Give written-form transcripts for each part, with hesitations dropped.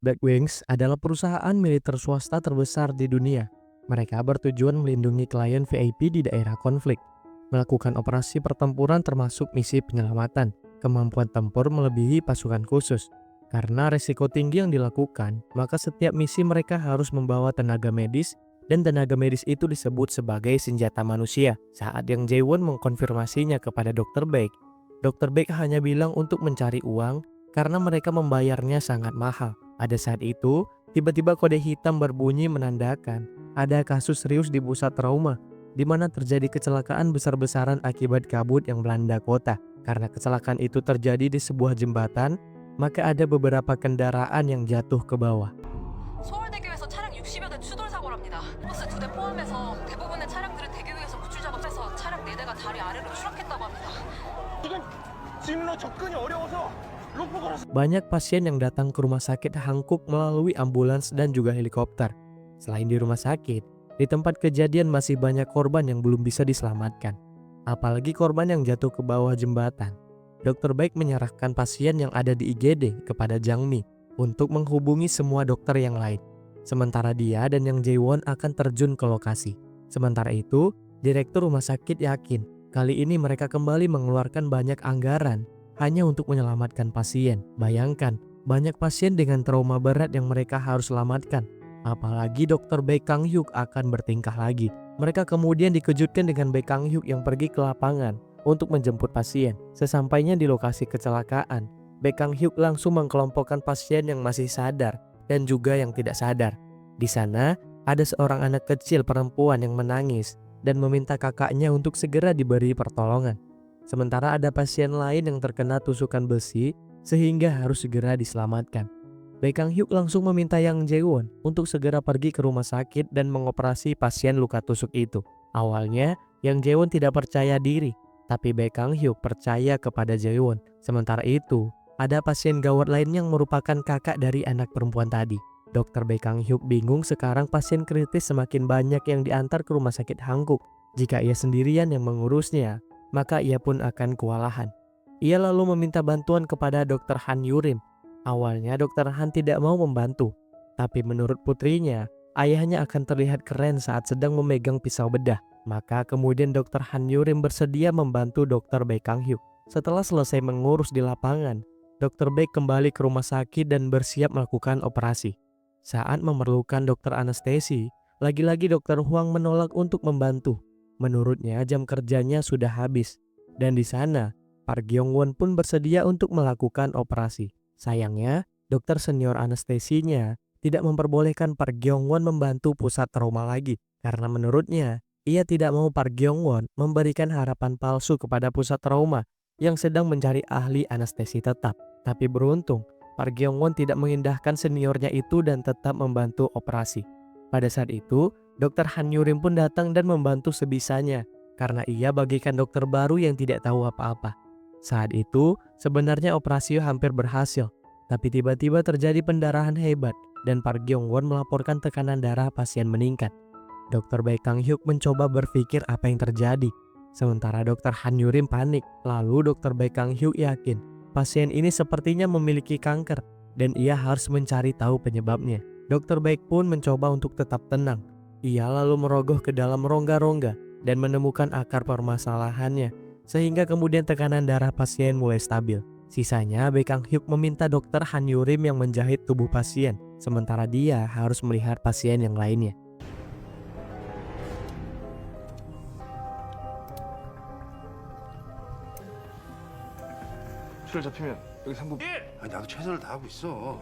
Blackwings adalah perusahaan militer swasta terbesar di dunia. Mereka bertujuan melindungi klien VIP di daerah konflik, melakukan operasi pertempuran termasuk misi penyelamatan. Kemampuan tempur melebihi pasukan khusus. Karena risiko tinggi yang dilakukan, maka setiap misi mereka harus membawa tenaga medis, dan tenaga medis itu disebut sebagai senjata manusia. Saat Yang Jae-won mengkonfirmasinya kepada Dr. Baek hanya bilang untuk mencari uang karena mereka membayarnya sangat mahal. Pada saat itu, tiba-tiba kode hitam berbunyi menandakan ada kasus serius di pusat trauma, di mana terjadi kecelakaan besar-besaran akibat kabut yang melanda kota. Karena kecelakaan itu terjadi di sebuah jembatan, maka ada beberapa kendaraan yang jatuh ke bawah. 서울대교에서 차량 60여 대 추돌 사고랍니다. 버스 2대 포함해서 대부분의 차량들은 대교에서 구출 작업해서 차량 4대가 다리 아래로 추락했다고 합니다. 지금 진로 접근이 어려워서 로프 걸어서 Banyak pasien yang datang ke rumah sakit Hankook melalui ambulans dan juga helikopter. Selain di rumah sakit, di tempat kejadian masih banyak korban yang belum bisa diselamatkan. Apalagi korban yang jatuh ke bawah jembatan. Dr. Baek menyerahkan pasien yang ada di IGD kepada Jang Mi untuk menghubungi semua dokter yang lain. Sementara dia dan Yang Jae-won akan terjun ke lokasi. Sementara itu, direktur rumah sakit yakin kali ini mereka kembali mengeluarkan banyak anggaran hanya untuk menyelamatkan pasien. Bayangkan, banyak pasien dengan trauma berat yang mereka harus selamatkan. Apalagi Dr. Baek Kang-hyuk akan bertingkah lagi. Mereka kemudian dikejutkan dengan Baek Kang-hyuk yang pergi ke lapangan untuk menjemput pasien. Sesampainya di lokasi kecelakaan, Baek Kang-hyuk langsung mengkelompokkan pasien yang masih sadar dan juga yang tidak sadar. Di sana, ada seorang anak kecil perempuan yang menangis dan meminta kakaknya untuk segera diberi pertolongan. Sementara ada pasien lain yang terkena tusukan besi sehingga harus segera diselamatkan. Baek Kang-hyuk langsung meminta Yang Jae-won untuk segera pergi ke rumah sakit dan mengoperasi pasien luka tusuk itu. Awalnya, Yang Jae-won tidak percaya diri, tapi Baek Kang-hyuk percaya kepada Jae-won. Sementara itu, ada pasien gawat lain yang merupakan kakak dari anak perempuan tadi. Dr. Baek Kang-hyuk bingung sekarang pasien kritis semakin banyak yang diantar ke rumah sakit Hankook. Jika ia sendirian yang mengurusnya, maka ia pun akan kewalahan. Ia lalu meminta bantuan kepada Dr. Han Yurim. Awalnya Dr. Han tidak mau membantu, tapi menurut putrinya, ayahnya akan terlihat keren saat sedang memegang pisau bedah. Maka kemudian Dr. Han Yurim bersedia membantu Dr. Baek Kang-hyuk. Setelah selesai mengurus di lapangan, Dr. Baek kembali ke rumah sakit dan bersiap melakukan operasi. Saat memerlukan dokter anestesi, lagi-lagi Dr. Huang menolak untuk membantu. Menurutnya jam kerjanya sudah habis. Dan di sana, Park Gyeong-won pun bersedia untuk melakukan operasi. Sayangnya, dokter senior anestesinya tidak memperbolehkan Park Gyeong-won membantu pusat trauma lagi. Karena menurutnya, ia tidak mau Park Gyeong-won memberikan harapan palsu kepada pusat trauma yang sedang mencari ahli anestesi tetap. Tapi beruntung, Park Gyeong-won tidak mengindahkan seniornya itu dan tetap membantu operasi. Pada saat itu, Dr. Han Yurim pun datang dan membantu sebisanya karena ia bagikan dokter baru yang tidak tahu apa-apa. Saat itu, sebenarnya operasi hampir berhasil, tapi tiba-tiba terjadi pendarahan hebat dan Park Gyeong-won melaporkan tekanan darah pasien meningkat. Dr. Baek Kang-hyuk mencoba berpikir apa yang terjadi, sementara Dr. Han Yurim panik. Lalu Dr. Baek Kang-hyuk yakin pasien ini sepertinya memiliki kanker dan ia harus mencari tahu penyebabnya. Dr. Baek pun mencoba untuk tetap tenang. Ia lalu merogoh ke dalam rongga-rongga dan menemukan akar permasalahannya, sehingga kemudian tekanan darah pasien mulai stabil. Sisanya, Baek Kang-hyuk meminta Dr. Han Yurim yang menjahit tubuh pasien, sementara dia harus melihat pasien yang lainnya. 술 잡히면 여기 상부 아니, 나도 최선을 다하고 있어.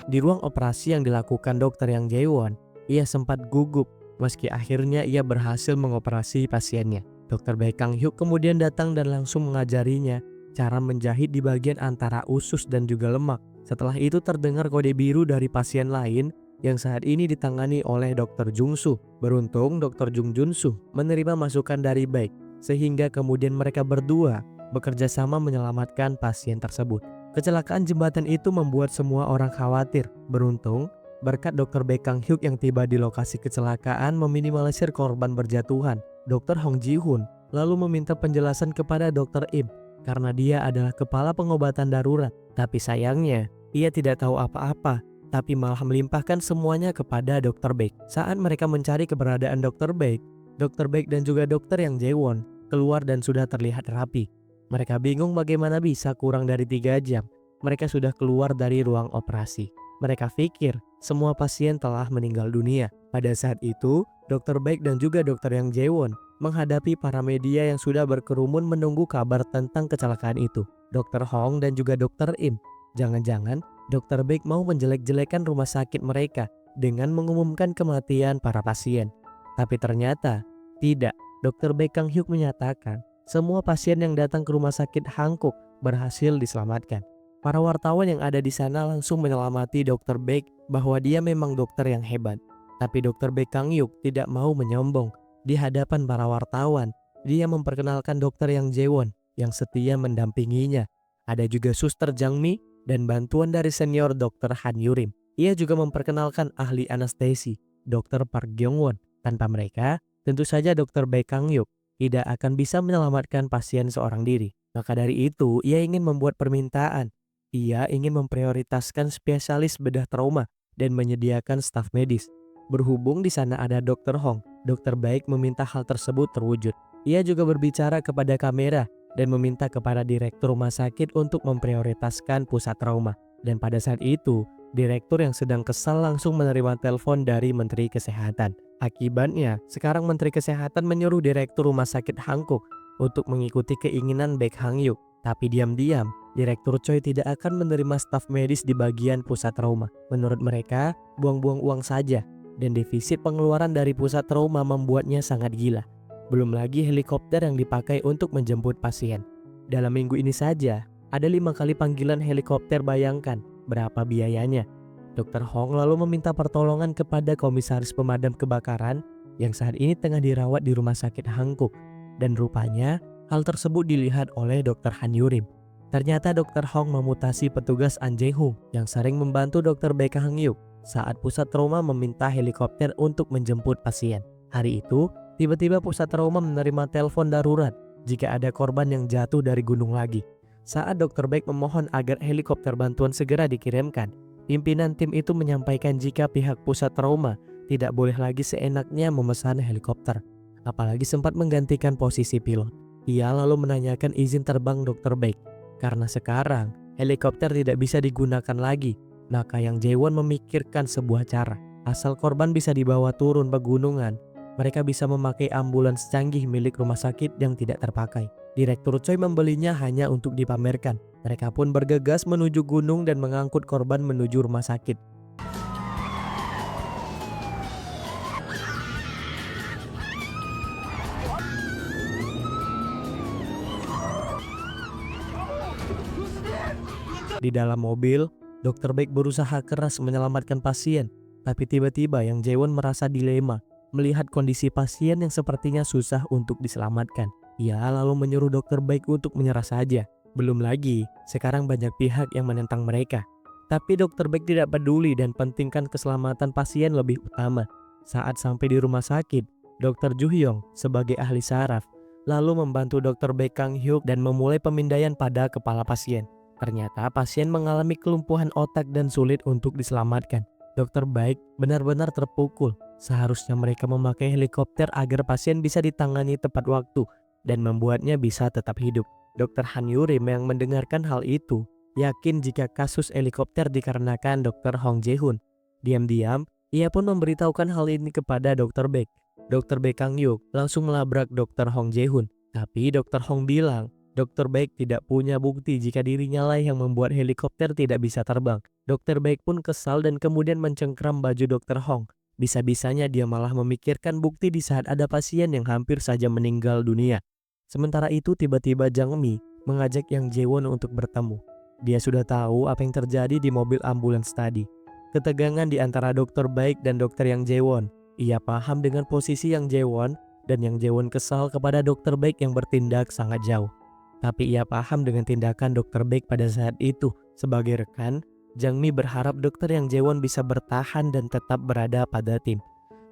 Di ruang operasi yang dilakukan Dr. Yang Jae-won, ia sempat gugup meski akhirnya ia berhasil mengoperasi pasiennya. Dr. Baek Kang-hyuk kemudian datang dan langsung mengajarinya cara menjahit di bagian antara usus dan juga lemak. Setelah itu terdengar kode biru dari pasien lain yang saat ini ditangani oleh Dr. Jung-soo. Beruntung Dr. Jung Jun-soo menerima masukan dari Baek, sehingga kemudian mereka berdua bekerja sama menyelamatkan pasien tersebut. Kecelakaan jembatan itu membuat semua orang khawatir. Beruntung, berkat Dr. Baek Kang-hyuk yang tiba di lokasi kecelakaan meminimalisir korban berjatuhan. Dr. Hong Ji-hoon lalu meminta penjelasan kepada Dr. Im karena dia adalah kepala pengobatan darurat. Tapi sayangnya, Ia tidak tahu apa-apa, tapi malah melimpahkan semuanya kepada Dr. Baek. Saat mereka mencari keberadaan Dr. Baek dan juga dokter yang Jaewon keluar dan sudah terlihat rapi. Mereka bingung bagaimana bisa kurang dari 3 jam. Mereka sudah keluar dari ruang operasi. Mereka pikir semua pasien telah meninggal dunia. Pada saat itu, Dr. Baek dan juga dokter yang Jaewon menghadapi para media yang sudah berkerumun menunggu kabar tentang kecelakaan itu. Dr. Hong dan juga Dr. Im. Jangan-jangan Dr. Baek mau menjelek-jelekan rumah sakit mereka dengan mengumumkan kematian para pasien. Tapi ternyata tidak. Dr. Baek Kang Hyuk menyatakan semua pasien yang datang ke rumah sakit Hankook berhasil diselamatkan. Para wartawan yang ada di sana langsung menyelamati Dr. Baek bahwa dia memang dokter yang hebat. Tapi Dr. Baek Kang Hyuk tidak mau menyombong. Di hadapan para wartawan, dia memperkenalkan dokter yang Jaewon yang setia mendampinginya. Ada juga suster Jang Mi dan bantuan dari senior dokter Han Yurim. Ia juga memperkenalkan ahli anestesi, Dr. Park Gyong-won. Tanpa mereka, tentu saja Dr. Baek Kang Hyuk tidak akan bisa menyelamatkan pasien seorang diri. Maka dari itu, ia ingin membuat permintaan. Ia ingin memprioritaskan spesialis bedah trauma dan menyediakan staf medis. Berhubung di sana ada Dr. Hong, Dr. Baek meminta hal tersebut terwujud. Ia juga berbicara kepada kamera dan meminta kepada direktur rumah sakit untuk memprioritaskan pusat trauma. Dan pada saat itu, direktur yang sedang kesal langsung menerima telepon dari Menteri Kesehatan. Akibatnya, sekarang Menteri Kesehatan menyuruh direktur rumah sakit Hankook untuk mengikuti keinginan Baek Kang Hyuk. Tapi diam-diam, Direktur Choi tidak akan menerima staf medis di bagian pusat trauma. Menurut mereka, buang-buang uang saja. Dan defisit pengeluaran dari pusat trauma membuatnya sangat gila. Belum lagi helikopter yang dipakai untuk menjemput pasien. Dalam minggu ini saja, ada 5 kali panggilan helikopter, bayangkan berapa biayanya. Dr. Hong lalu meminta pertolongan kepada komisaris pemadam kebakaran yang saat ini tengah dirawat di rumah sakit Hankook. Dan rupanya hal tersebut dilihat oleh Dr. Han Yurim. Ternyata Dr. Hong memutasi petugas An Jae-hung yang sering membantu Dr. Baek Kang Hyuk saat pusat trauma meminta helikopter untuk menjemput pasien. Hari itu, tiba-tiba pusat trauma menerima telepon darurat jika ada korban yang jatuh dari gunung lagi. Saat Dr. Baek memohon agar helikopter bantuan segera dikirimkan, pimpinan tim itu menyampaikan jika pihak pusat trauma tidak boleh lagi seenaknya memesan helikopter, apalagi sempat menggantikan posisi pilot. Ia lalu menanyakan izin terbang Dr. Baek. Karena sekarang helikopter tidak bisa digunakan lagi, maka yang Jaewon memikirkan sebuah cara. Asal korban bisa dibawa turun pegunungan, mereka bisa memakai ambulans canggih milik rumah sakit yang tidak terpakai. Direktur Choi membelinya hanya untuk dipamerkan. Mereka pun bergegas menuju gunung dan mengangkut korban menuju rumah sakit. Di dalam mobil, Dr. Baek berusaha keras menyelamatkan pasien, tapi tiba-tiba yang Jaewon merasa dilema melihat kondisi pasien yang sepertinya susah untuk diselamatkan. Ia lalu menyuruh Dr. Baek untuk menyerah saja. Belum lagi, sekarang banyak pihak yang menentang mereka. Tapi Dr. Baek tidak peduli dan pentingkan keselamatan pasien lebih utama. Saat sampai di rumah sakit, Dr. Ju Hyung sebagai ahli saraf lalu membantu Dr. Baek Kang Hyuk dan memulai pemindaian pada kepala pasien. Ternyata pasien mengalami kelumpuhan otak dan sulit untuk diselamatkan. Dr. Baek benar-benar terpukul. Seharusnya mereka memakai helikopter agar pasien bisa ditangani tepat waktu dan membuatnya bisa tetap hidup. Dr. Han Yurim yang mendengarkan hal itu yakin jika kasus helikopter dikarenakan Dr. Hong Jae-hun. Diam-diam, ia pun memberitahukan hal ini kepada Dr. Baek. Dr. Baek Kang Hyuk langsung melabrak Dr. Hong Jae-hun. Tapi Dr. Hong bilang, Dr. Baek tidak punya bukti jika dirinya lah yang membuat helikopter tidak bisa terbang. Dr. Baek pun kesal dan kemudian mencengkram baju Dr. Hong. Bisa-bisanya dia malah memikirkan bukti di saat ada pasien yang hampir saja meninggal dunia. Sementara itu tiba-tiba Jang Mi mengajak Yang Jaewon untuk bertemu. Dia sudah tahu apa yang terjadi di mobil ambulans tadi. Ketegangan di antara Dr. Baek dan Dr. Yang Jaewon. Ia paham dengan posisi Yang Jaewon dan Yang Jaewon kesal kepada Dr. Baek yang bertindak sangat jauh. Tapi ia paham dengan tindakan Dr. Baek pada saat itu. Sebagai rekan, Jang Mi berharap Dr. Yang Jaewon bisa bertahan dan tetap berada pada tim.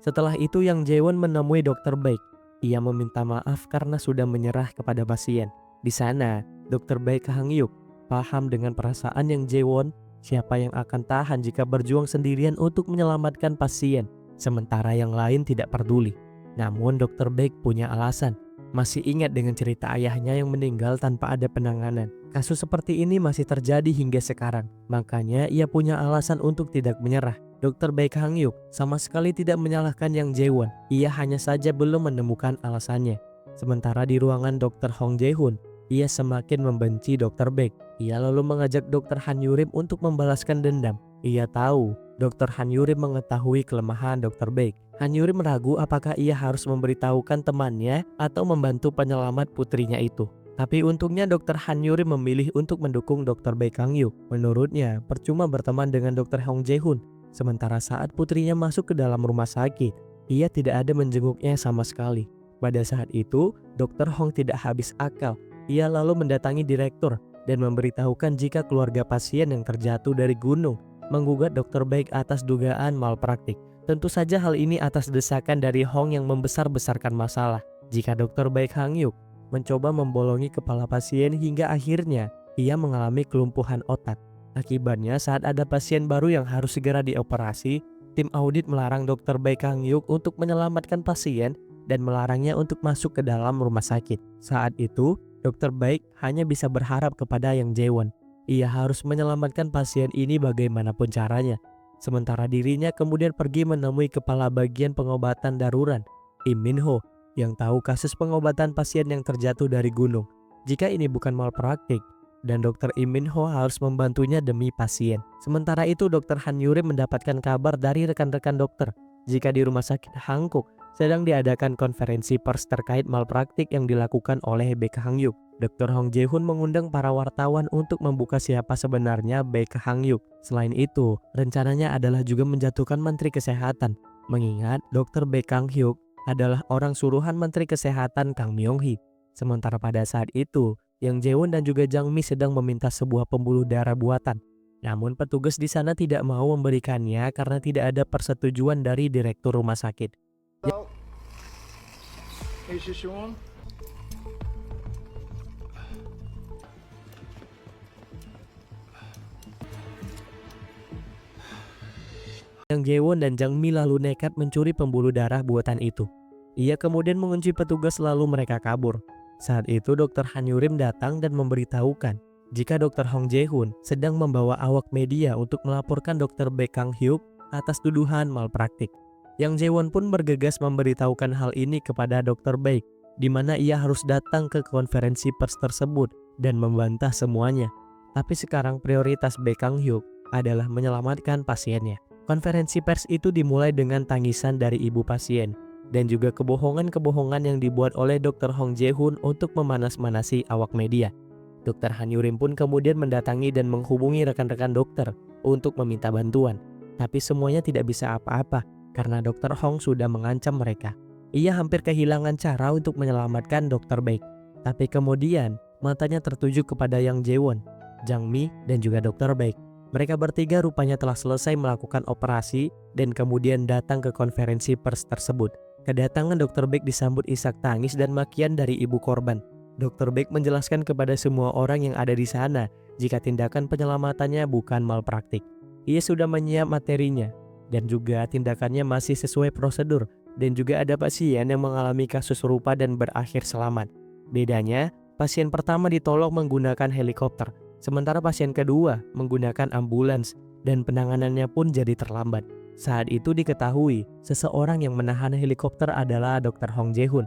Setelah itu Yang Jaewon menemui Dr. Baek. Ia meminta maaf karena sudah menyerah kepada pasien. Di sana, Dr. Baek Kang Hyuk paham dengan perasaan Yang Jaewon Siapa yang akan tahan jika berjuang sendirian untuk menyelamatkan pasien, sementara yang lain tidak peduli? Namun Dr. Beck punya alasan. Masih ingat dengan cerita ayahnya yang meninggal tanpa ada penanganan. Kasus seperti ini masih terjadi hingga sekarang. Makanya ia punya alasan untuk tidak menyerah. Dr. Baek Hang Yuk sama sekali tidak menyalahkan Yang Jae-won. Ia hanya saja belum menemukan alasannya. Sementara di ruangan Dr. Hong Jae-hoon, ia semakin membenci Dr. Baek. Ia lalu mengajak Dr. Han Yurim untuk membalaskan dendam. Ia tahu Dr. Han Yurim mengetahui kelemahan Dr. Baek. Han Yurim ragu apakah ia harus memberitahukan temannya atau membantu penyelamat putrinya itu. Tapi untungnya Dr. Han Yurim memilih untuk mendukung Dr. Baek Hang Yuk. Menurutnya, percuma berteman dengan Dr. Hong Jae-hoon. Sementara saat putrinya masuk ke dalam rumah sakit, ia tidak ada menjenguknya sama sekali. Pada saat itu, Dr. Hong tidak habis akal. Ia lalu mendatangi direktur dan memberitahukan jika keluarga pasien yang terjatuh dari gunung menggugat Dr. Baek atas dugaan malpraktik. Tentu saja hal ini atas desakan dari Hong yang membesar-besarkan masalah. Jika Dr. Baek Hang Yuk mencoba membolongi kepala pasien hingga akhirnya ia mengalami kelumpuhan otak. Akibatnya saat ada pasien baru yang harus segera dioperasi, tim audit melarang Dr. Baek Hang Yuk untuk menyelamatkan pasien dan melarangnya untuk masuk ke dalam rumah sakit. Saat itu, Dr. Baek hanya bisa berharap kepada Yang Jae-won. Ia harus menyelamatkan pasien ini bagaimanapun caranya. Sementara dirinya kemudian pergi menemui kepala bagian pengobatan darurat, Im Min Ho, yang tahu kasus pengobatan pasien yang terjatuh dari gunung. Jika ini bukan malpraktik, dan Dr. Im Min Ho harus membantunya demi pasien. Sementara itu Dr. Han Yurim mendapatkan kabar dari rekan-rekan dokter jika di rumah sakit Hangkuk sedang diadakan konferensi pers terkait malpraktik yang dilakukan oleh Baek Hang Yuk. Dr. Hong Jae-hoon mengundang para wartawan untuk membuka siapa sebenarnya Baek Hang Yuk. Selain itu, rencananya adalah juga menjatuhkan Menteri Kesehatan, mengingat Dr. Baek Hang Yuk adalah orang suruhan Menteri Kesehatan Kang Myong-hee. Sementara pada saat itu, Yang Jae-won dan juga Jang Mi sedang meminta sebuah pembuluh darah buatan. Namun petugas di sana tidak mau memberikannya karena tidak ada persetujuan dari direktur rumah sakit. Yang Jae-won dan Jang Mi lalu nekat mencuri pembuluh darah buatan itu. Ia kemudian mengunci petugas lalu mereka kabur. Saat itu Dr. Han Yurim datang dan memberitahukan jika Dr. Hong Jae-hoon sedang membawa awak media untuk melaporkan Dr. Baek Hang Hyuk atas tuduhan malpraktik. Yang Jae-won pun bergegas memberitahukan hal ini kepada Dr. Baek, di mana ia harus datang ke konferensi pers tersebut dan membantah semuanya. Tapi sekarang prioritas Baek Hang Hyuk adalah menyelamatkan pasiennya. Konferensi pers itu dimulai dengan tangisan dari ibu pasien dan juga kebohongan-kebohongan yang dibuat oleh Dr. Hong Jae-hoon untuk memanas-manasi awak media. Dr. Han Yurim pun kemudian mendatangi dan menghubungi rekan-rekan dokter untuk meminta bantuan. Tapi semuanya tidak bisa apa-apa karena Dr. Hong sudah mengancam mereka. Ia hampir kehilangan cara untuk menyelamatkan Dr. Baek. Tapi kemudian matanya tertuju kepada Yang Jae-won, Jang Mi, dan juga Dr. Baek. Mereka bertiga rupanya telah selesai melakukan operasi dan kemudian datang ke konferensi pers tersebut. Kedatangan Dr. Baek disambut isak tangis dan makian dari ibu korban. Dr. Baek menjelaskan kepada semua orang yang ada di sana jika tindakan penyelamatannya bukan malpraktik. Ia sudah menyiap materinya dan juga tindakannya masih sesuai prosedur dan juga ada pasien yang mengalami kasus serupa dan berakhir selamat. Bedanya, pasien pertama ditolong menggunakan helikopter, sementara pasien kedua menggunakan ambulans dan penanganannya pun jadi terlambat. Saat itu diketahui seseorang yang menahan helikopter adalah Dr. Hong Jae-hoon.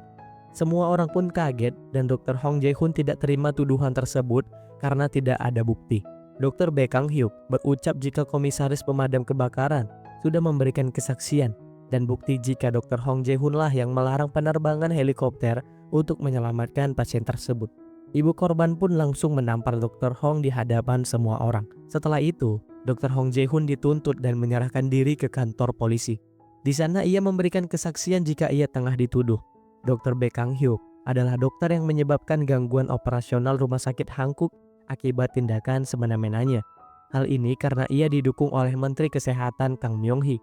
Semua orang pun kaget dan Dr. Hong Jae-hoon tidak terima tuduhan tersebut karena tidak ada bukti. Dr. Baek Hang Hyuk berucap jika komisaris pemadam kebakaran sudah memberikan kesaksian dan bukti jika Dr. Hong Jae-hoon lah yang melarang penerbangan helikopter untuk menyelamatkan pasien tersebut. Ibu korban pun langsung menampar Dr. Hong di hadapan semua orang. Setelah itu, Dr. Hong Jae-hoon dituntut dan menyerahkan diri ke kantor polisi. Di sana ia memberikan kesaksian jika ia tengah dituduh. Dr. Baek Hang Hyuk adalah dokter yang menyebabkan gangguan operasional rumah sakit Hangkuk akibat tindakan semena-menanya. Hal ini karena ia didukung oleh Menteri Kesehatan Kang Myong-hee.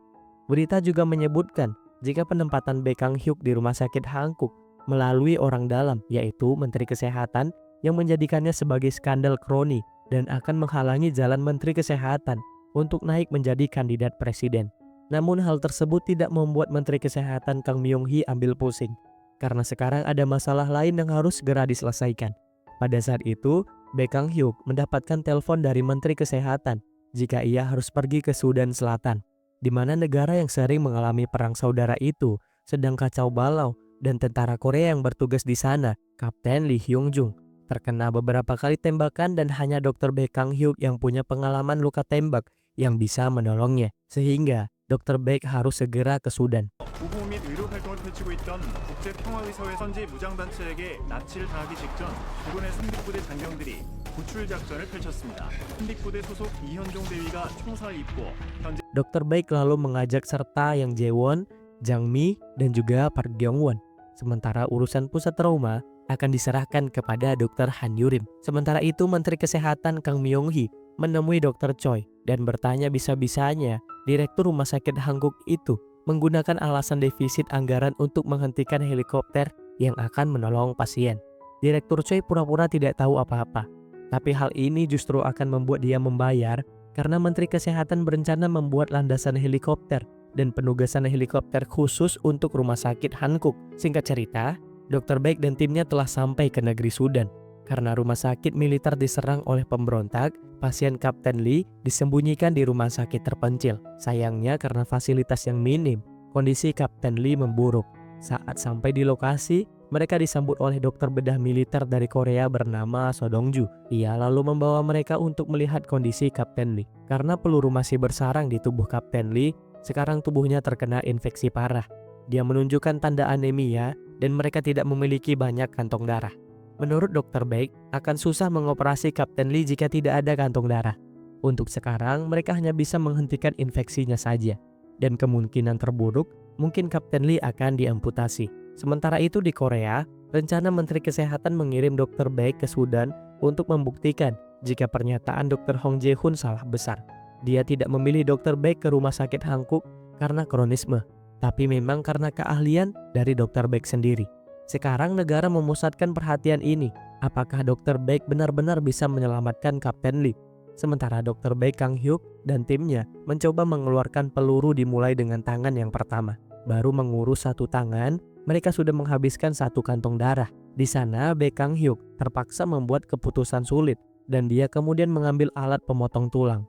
Berita juga menyebutkan jika penempatan Baek Hang Hyuk di rumah sakit Hangkuk melalui orang dalam, yaitu Menteri Kesehatan, yang menjadikannya sebagai skandal kroni dan akan menghalangi jalan Menteri Kesehatan untuk naik menjadi kandidat presiden. Namun hal tersebut tidak membuat Menteri Kesehatan Kang Myung-hee ambil pusing, karena sekarang ada masalah lain yang harus segera diselesaikan. Pada saat itu, Baek Kang-hyuk mendapatkan telepon dari Menteri Kesehatan jika ia harus pergi ke Sudan Selatan, di mana negara yang sering mengalami perang saudara itu sedang kacau balau dan tentara Korea yang bertugas di sana, Kapten Lee Hyung-jung, terkena beberapa kali tembakan dan hanya Dr. Baek Kang-hyuk yang punya pengalaman luka tembak yang bisa menolongnya, sehingga Dr. Baek harus segera ke Sudan. 보호 및 의료 활동을 펼치고 있던 국제평화의사회 선지 무장단체에게 납치를 당하기 직전 부근의 삼빅부대 장병들이 구출 작전을 펼쳤습니다. 삼빅부대 소속 이현종 대위가 총살을 입고 현재 Dr. Baek lalu mengajak serta Yang Jae-won, Jang Mi, dan juga Park Gyong-won. Sementara urusan pusat trauma akan diserahkan kepada Dr. Han Yurim. Sementara itu Menteri Kesehatan Kang Myung-hee menemui Dr. Choi dan bertanya bisa-bisanya Direktur Rumah Sakit Hankook itu menggunakan alasan defisit anggaran untuk menghentikan helikopter yang akan menolong pasien. Direktur Choi pura-pura tidak tahu apa-apa, tapi hal ini justru akan membuat dia membayar karena Menteri Kesehatan berencana membuat landasan helikopter dan penugasan helikopter khusus untuk Rumah Sakit Hankook. Singkat cerita, Dr. Baek dan timnya telah sampai ke negeri Sudan. Karena rumah sakit militer diserang oleh pemberontak, pasien Kapten Lee disembunyikan di rumah sakit terpencil. Sayangnya karena fasilitas yang minim, kondisi Kapten Lee memburuk. Saat sampai di lokasi, mereka disambut oleh dokter bedah militer dari Korea bernama So Dong-ju. Ia lalu membawa mereka untuk melihat kondisi Kapten Lee. Karena peluru masih bersarang di tubuh Kapten Lee, sekarang tubuhnya terkena infeksi parah. Dia menunjukkan tanda anemia dan mereka tidak memiliki banyak kantong darah. Menurut Dr. Baek, akan susah mengoperasi Kapten Lee jika tidak ada kantong darah. Untuk sekarang, mereka hanya bisa menghentikan infeksinya saja. Dan kemungkinan terburuk, mungkin Kapten Lee akan diamputasi. Sementara itu di Korea, rencana Menteri Kesehatan mengirim Dr. Baek ke Sudan untuk membuktikan jika pernyataan Dr. Hong Jae-hoon salah besar. Dia tidak memilih Dr. Baek ke Rumah Sakit Hankook karena kronisme, tapi memang karena keahlian dari Dr. Baek sendiri. Sekarang negara memusatkan perhatian ini. Apakah Dr. Baek benar-benar bisa menyelamatkan Kapten Lee? Sementara Dr. Baek Kang-hyuk dan timnya mencoba mengeluarkan peluru dimulai dengan tangan yang pertama. Baru mengurus satu tangan, mereka sudah menghabiskan satu kantong darah. Di sana Baek Kang-hyuk terpaksa membuat keputusan sulit dan dia kemudian mengambil alat pemotong tulang.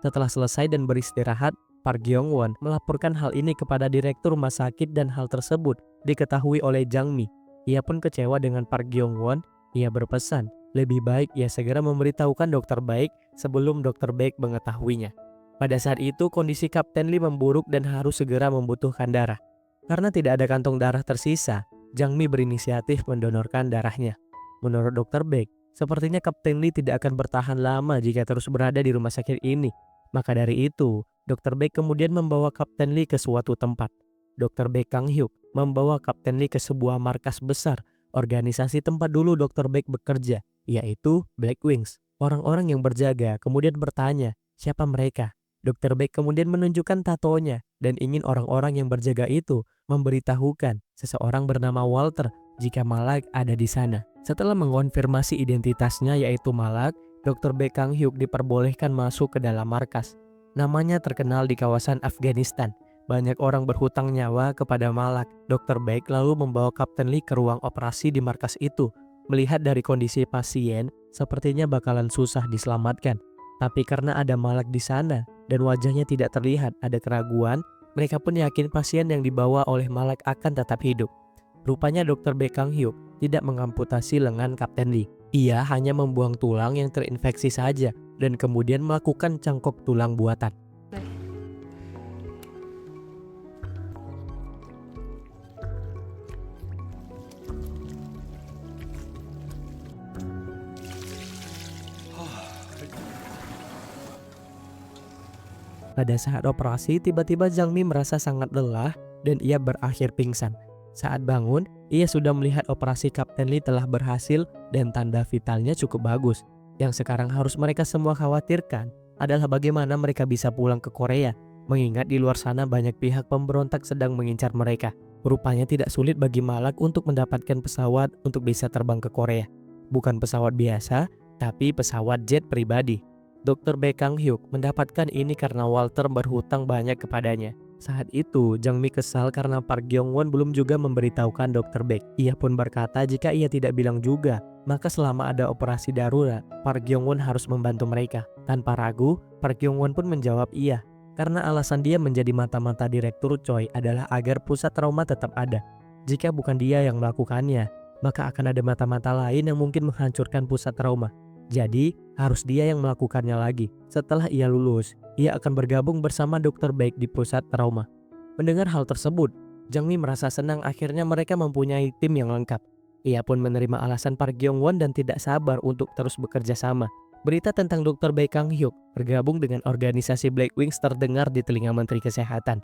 Setelah selesai dan beristirahat, Park Gyong-won melaporkan hal ini kepada direktur rumah sakit dan hal tersebut diketahui oleh Jang Mi. Ia pun kecewa dengan Park Gyong-won. Ia berpesan, lebih baik ia segera memberitahukan Dr. Baek sebelum Dr. Baek mengetahuinya. Pada saat itu kondisi Kapten Lee memburuk dan harus segera membutuhkan darah. Karena tidak ada kantong darah tersisa, Jang Mi berinisiatif mendonorkan darahnya. Menurut Dr. Baek, sepertinya Kapten Lee tidak akan bertahan lama jika terus berada di rumah sakit ini. Maka dari itu, Dr. Baek kemudian membawa Kapten Lee ke suatu tempat. Dr. Baek Kang-hyuk membawa Kapten Lee ke sebuah markas besar, organisasi tempat dulu Dr. Baek bekerja, yaitu Black Wings. Orang-orang yang berjaga kemudian bertanya, siapa mereka? Dr. Baek kemudian menunjukkan tatonya dan ingin orang-orang yang berjaga itu memberitahukan seseorang bernama Walter jika Malak ada di sana. Setelah mengonfirmasi identitasnya yaitu Malak, Dr. Baek Kang-hyuk diperbolehkan masuk ke dalam markas. Namanya terkenal di kawasan Afghanistan. Banyak orang berhutang nyawa kepada Malak. Dr. Baek lalu membawa Kapten Lee ke ruang operasi di markas itu. Melihat dari kondisi pasien, sepertinya bakalan susah diselamatkan. Tapi karena ada Malak di sana dan wajahnya tidak terlihat ada keraguan, mereka pun yakin pasien yang dibawa oleh Malak akan tetap hidup. Rupanya Dr. Baek Kang-hyuk tidak mengamputasi lengan Kapten Lee. Ia hanya membuang tulang yang terinfeksi saja dan kemudian melakukan cangkok tulang buatan. Pada saat operasi, tiba-tiba Jang Mi merasa sangat lelah dan ia berakhir pingsan. Saat bangun, ia sudah melihat operasi Kapten Lee telah berhasil dan tanda vitalnya cukup bagus. Yang sekarang harus mereka semua khawatirkan adalah bagaimana mereka bisa pulang ke Korea, mengingat di luar sana banyak pihak pemberontak sedang mengincar mereka. Rupanya tidak sulit bagi Malak untuk mendapatkan pesawat untuk bisa terbang ke Korea. Bukan pesawat biasa, tapi pesawat jet pribadi. Dr. Baek Kang Hyuk mendapatkan ini karena Walter berhutang banyak kepadanya. Saat itu, Jang Mi kesal karena Park Gyong Won belum juga memberitahukan Dr. Baek. Ia pun berkata jika ia tidak bilang juga, maka selama ada operasi darurat, Park Gyong Won harus membantu mereka. Tanpa ragu, Park Gyong Won pun menjawab iya, karena alasan dia menjadi mata-mata Direktur Choi adalah agar pusat trauma tetap ada. Jika bukan dia yang melakukannya, maka akan ada mata-mata lain yang mungkin menghancurkan pusat trauma. Jadi, harus dia yang melakukannya lagi. Setelah ia lulus, ia akan bergabung bersama Dr. Baek di pusat trauma. Mendengar hal tersebut, Jang Mi merasa senang akhirnya mereka mempunyai tim yang lengkap. Ia pun menerima alasan Park Gyong Won dan tidak sabar untuk terus bekerja sama. Berita tentang Dr. Baek Kang Hyuk bergabung dengan organisasi Black Wings terdengar di telinga Menteri Kesehatan.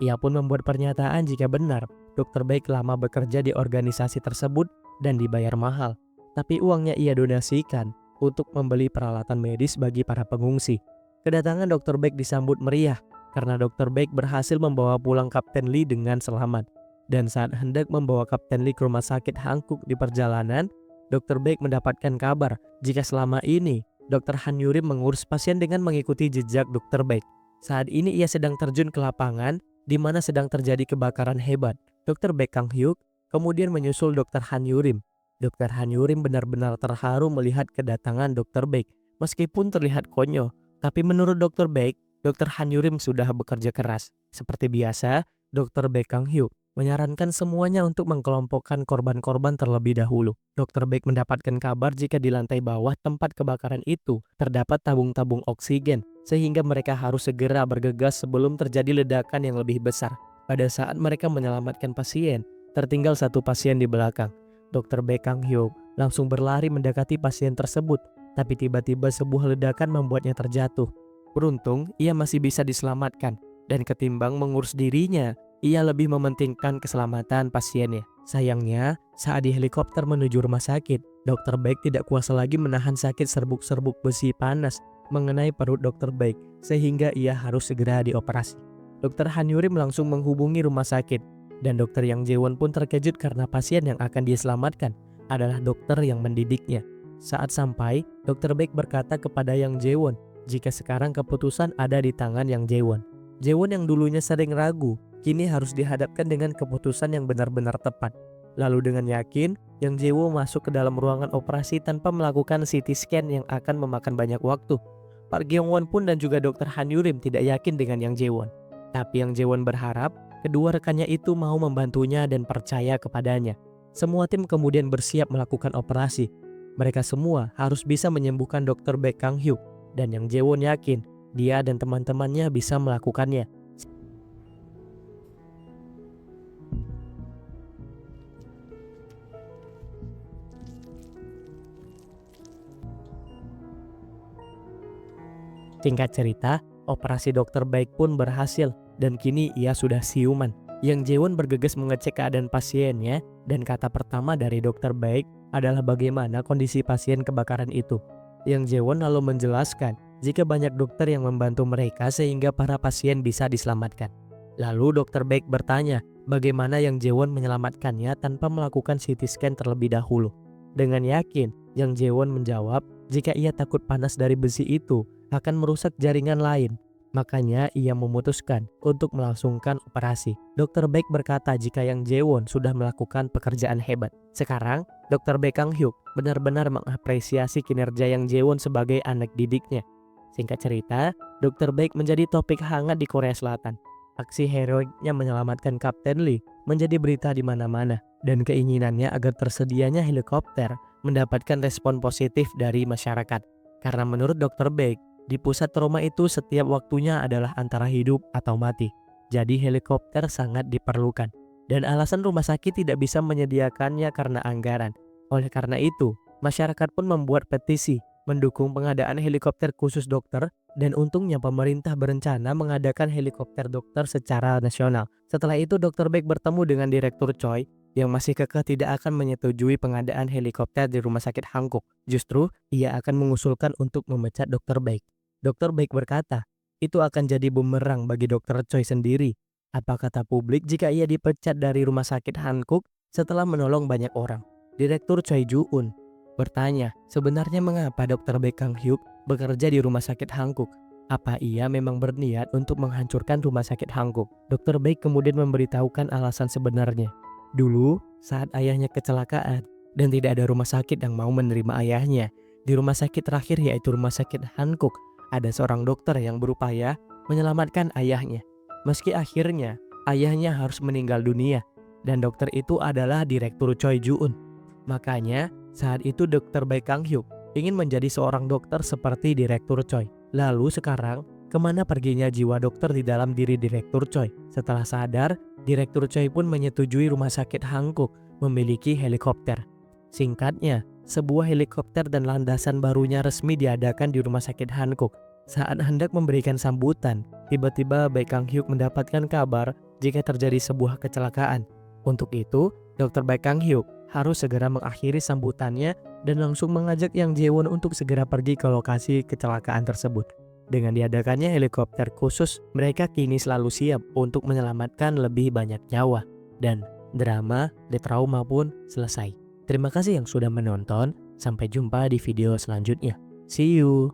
Ia pun membuat pernyataan jika benar Dr. Baek lama bekerja di organisasi tersebut dan dibayar mahal. Tapi uangnya ia donasikan untuk membeli peralatan medis bagi para pengungsi. Kedatangan Dr. Baek disambut meriah karena Dr. Baek berhasil membawa pulang Kapten Lee dengan selamat. Dan saat hendak membawa Kapten Lee ke rumah sakit Hanguk di perjalanan, Dr. Baek mendapatkan kabar jika selama ini Dr. Han Yurim mengurus pasien dengan mengikuti jejak Dr. Baek. Saat ini ia sedang terjun ke lapangan di mana sedang terjadi kebakaran hebat. Dr. Baek Kang Hyuk kemudian menyusul Dr. Han Yurim. Dr. Han Yurim benar-benar terharu melihat kedatangan Dr. Baek. Meskipun terlihat konyol, tapi menurut Dr. Baek, Dr. Han Yurim sudah bekerja keras. Seperti biasa, Dr. Baek Kang Hyuk menyarankan semuanya untuk mengkelompokkan korban-korban terlebih dahulu. Dr. Baek mendapatkan kabar jika di lantai bawah tempat kebakaran itu terdapat tabung-tabung oksigen, sehingga mereka harus segera bergegas sebelum terjadi ledakan yang lebih besar. Pada saat mereka menyelamatkan pasien, tertinggal satu pasien di belakang. Dr. Baek Kang Hyuk langsung berlari mendekati pasien tersebut, tapi tiba-tiba sebuah ledakan membuatnya terjatuh. Beruntung, ia masih bisa diselamatkan, dan ketimbang mengurus dirinya, ia lebih mementingkan keselamatan pasiennya. Sayangnya, saat di helikopter menuju rumah sakit, Dr. Baek tidak kuasa lagi menahan sakit serbuk-serbuk besi panas mengenai perut Dr. Baek, sehingga ia harus segera dioperasi. Dr. Han Yurim langsung menghubungi rumah sakit, dan Dr. Yang Jae-won pun terkejut karena pasien yang akan dia selamatkan adalah dokter yang mendidiknya. Saat sampai, Dr. Baek berkata kepada Yang Jae-won jika sekarang keputusan ada di tangan Yang Jae-won. Jae-won yang dulunya sering ragu, kini harus dihadapkan dengan keputusan yang benar-benar tepat. Lalu dengan yakin, Yang Jae-won masuk ke dalam ruangan operasi tanpa melakukan CT scan yang akan memakan banyak waktu. Park Gyong-won pun dan juga Dr. Han Yurim tidak yakin dengan Yang Jae-won. Tapi Yang Jae-won berharap kedua rekannya itu mau membantunya dan percaya kepadanya. Semua tim kemudian bersiap melakukan operasi. Mereka semua harus bisa menyembuhkan Dr. Baek Kang Hyuk, dan Yang Jae-won yakin dia dan teman-temannya bisa melakukannya. Singkat cerita, operasi Dr. Baek pun berhasil dan kini ia sudah siuman. Yang Jae-won bergegas mengecek keadaan pasiennya dan kata pertama dari Dr. Baek adalah bagaimana kondisi pasien kebakaran itu. Yang Jae-won lalu menjelaskan jika banyak dokter yang membantu mereka sehingga para pasien bisa diselamatkan. Lalu Dr. Baek bertanya bagaimana Yang Jae-won menyelamatkannya tanpa melakukan CT scan terlebih dahulu. Dengan yakin, Yang Jae-won menjawab jika ia takut panas dari besi itu akan merusak jaringan lain. Makanya ia memutuskan untuk melangsungkan operasi. Dr. Baek berkata jika Yang Jae-won sudah melakukan pekerjaan hebat. Sekarang, Dr. Baek Kang Hyuk benar-benar mengapresiasi kinerja Yang Jae-won sebagai anak didiknya. Singkat cerita, Dr. Baek menjadi topik hangat di Korea Selatan. Aksi heroiknya menyelamatkan Kapten Lee menjadi berita di mana-mana, dan keinginannya agar tersedianya helikopter mendapatkan respon positif dari masyarakat. Karena menurut Dr. Baek, di pusat trauma itu setiap waktunya adalah antara hidup atau mati. Jadi helikopter sangat diperlukan. Dan alasan rumah sakit tidak bisa menyediakannya karena anggaran. Oleh karena itu, masyarakat pun membuat petisi mendukung pengadaan helikopter khusus dokter, dan untungnya pemerintah berencana mengadakan helikopter dokter secara nasional. Setelah itu Dr. Baek bertemu dengan Direktur Choi yang masih kekeh tidak akan menyetujui pengadaan helikopter di rumah sakit Hanguk. Justru ia akan mengusulkan untuk memecat Dr. Baek. Dokter Baik berkata, itu akan jadi bumerang bagi Dokter Choi sendiri. Apa kata publik jika ia dipecat dari rumah sakit Hankook setelah menolong banyak orang? Direktur Choi Ju-un bertanya, sebenarnya mengapa Dokter Baek Kang-hyuk bekerja di rumah sakit Hankook? Apa ia memang berniat untuk menghancurkan rumah sakit Hankook? Dokter Baek kemudian memberitahukan alasan sebenarnya. Dulu, saat ayahnya kecelakaan dan tidak ada rumah sakit yang mau menerima ayahnya, di rumah sakit terakhir yaitu rumah sakit Hankook, ada seorang dokter yang berupaya menyelamatkan ayahnya. Meski akhirnya ayahnya harus meninggal dunia, dan dokter itu adalah Direktur Choi Ju-un. Makanya saat itu Dokter Baek Kang-hyuk ingin menjadi seorang dokter seperti Direktur Choi. Lalu sekarang, kemana perginya jiwa dokter di dalam diri Direktur Choi? Setelah sadar, Direktur Choi pun menyetujui rumah sakit Hankook memiliki helikopter. Singkatnya, sebuah helikopter dan landasan barunya resmi diadakan di rumah sakit Hankook. Saat hendak memberikan sambutan, tiba-tiba Baek Kang-hyuk mendapatkan kabar jika terjadi sebuah kecelakaan. Untuk itu, Dr. Baek Kang-hyuk harus segera mengakhiri sambutannya dan langsung mengajak Yang Jae-won untuk segera pergi ke lokasi kecelakaan tersebut. Dengan diadakannya helikopter khusus, mereka kini selalu siap untuk menyelamatkan lebih banyak nyawa. Dan drama The Trauma pun selesai. Terima kasih yang sudah menonton. Sampai jumpa di video selanjutnya. See you!